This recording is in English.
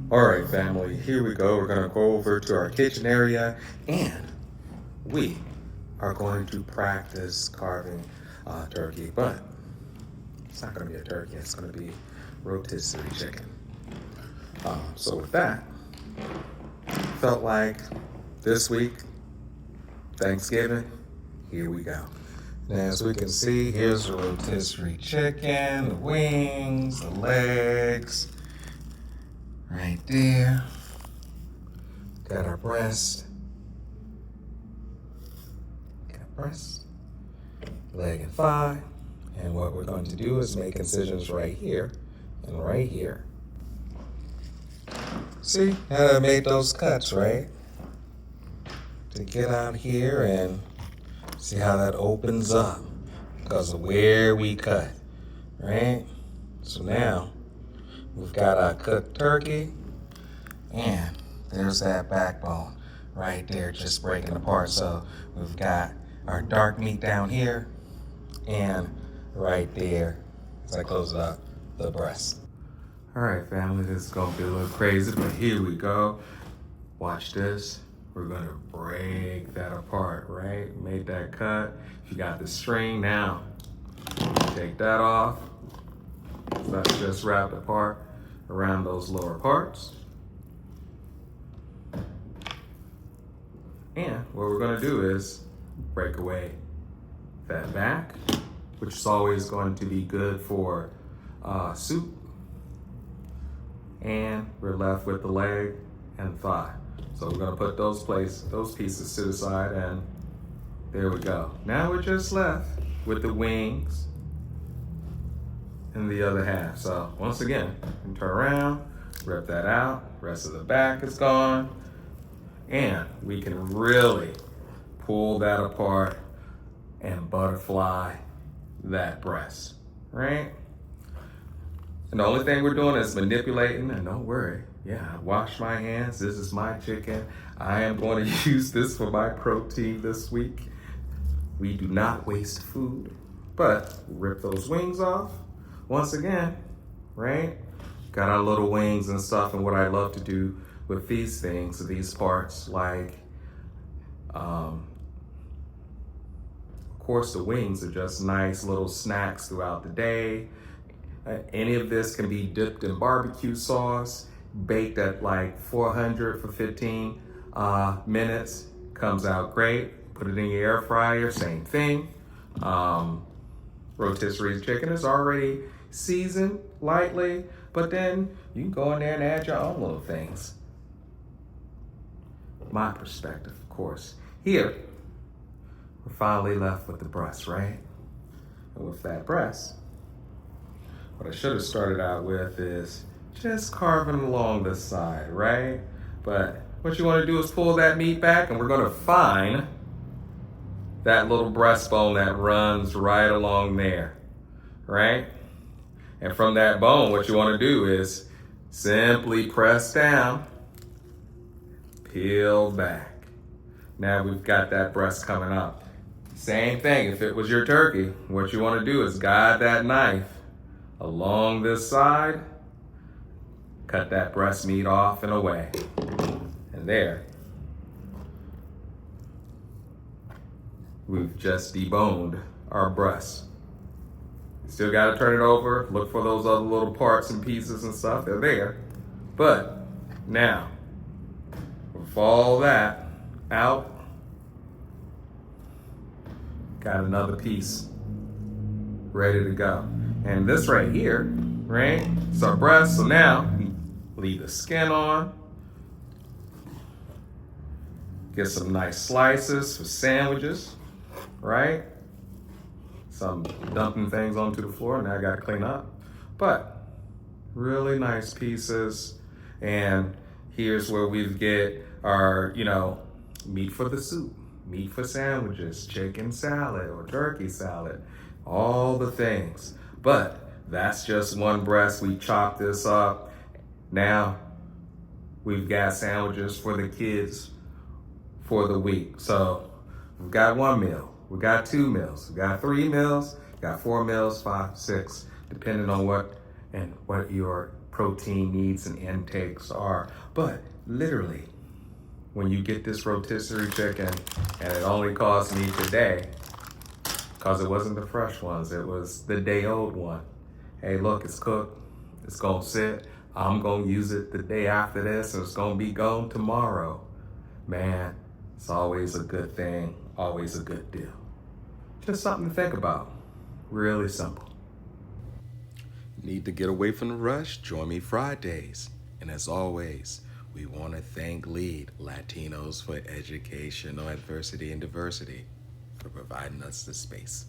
All right, family, here we go. We're going to go over to our kitchen area and we are going to practice carving turkey, but it's not going to be a turkey, it's going to be rotisserie chicken. So, with that, felt like this week, Thanksgiving, here we go. Now, as we can see, here's the rotisserie chicken, the wings, the legs, right there. Got our breast. Got breast, leg and thigh. And what we're going to do is make incisions right here and right here. See how I made those cuts, right? To get out here and see how that opens up because of where we cut, right? So now we've got our cooked turkey and there's that backbone right there just breaking apart. So we've got our dark meat down here and right there, as I close it up, the breast. All right, family, this is gonna be a little crazy, but here we go. Watch this. We're gonna break that apart, right? Made that cut. If you got the string now, take that off. So that's just wrapped apart around those lower parts. And what we're gonna do is break away that back, which is always going to be good for soup. And we're left with the leg and thigh. So we're gonna put those pieces to the side, and there we go. Now we're just left with the wings and the other half. So once again, you turn around, rip that out, rest of the back is gone, and we can really pull that apart and butterfly that breast, right? And the only thing we're doing is manipulating, and don't worry, yeah, I wash my hands. This is my chicken. I am going to use this for my protein this week. We do not waste food, but rip those wings off. Once again, right? Got our little wings and stuff, and what I love to do with these things, these parts, like, of course, the wings are just nice little snacks throughout the day. Any of this can be dipped in barbecue sauce, baked at like 400 for 15 minutes. Comes out great. Put it in your air fryer, same thing. Rotisserie chicken is already seasoned lightly, but then you can go in there and add your own little things. My perspective, of course. Here, we're finally left with the breast, right? And with that breast, what I should have started out with is just carving along the side, right? But what you want to do is pull that meat back, and we're going to find that little breastbone that runs right along there, right? And from that bone, what you want to do is simply press down, peel back. Now we've got that breast coming up. Same thing, if it was your turkey, what you want to do is guide that knife along this side, cut that breast meat off and away. And there, we've just deboned our breast. You still got to turn it over, look for those other little parts and pieces and stuff, they're there. But now, with all that out, got another piece ready to go. And this right here, right, it's our breast. So now, leave the skin on. Get some nice slices for sandwiches, right? Some dumping things onto the floor, now I gotta clean up. But really nice pieces. And here's where we get our, meat for the soup, meat for sandwiches, chicken salad or turkey salad, all the things. But that's just one breast. We chop this up. Now we've got sandwiches for the kids for the week. So we've got one meal, we got 2 meals, we got 3 meals, we got 4 meals, 5, 6, depending on what your protein needs and intakes are. But literally, when you get this rotisserie chicken, and it only cost me today, because it wasn't the fresh ones, it was the day old one. Hey, look, it's cooked, it's gonna sit, I'm gonna use it the day after this, and it's gonna be gone tomorrow. Man, it's always a good thing, always a good deal. Just something to think about. Really simple. Need to get away from the rush? Join me Fridays. And as always, we want to thank LEAD, Latinos for Educational Adversity and Diversity, for providing us this space.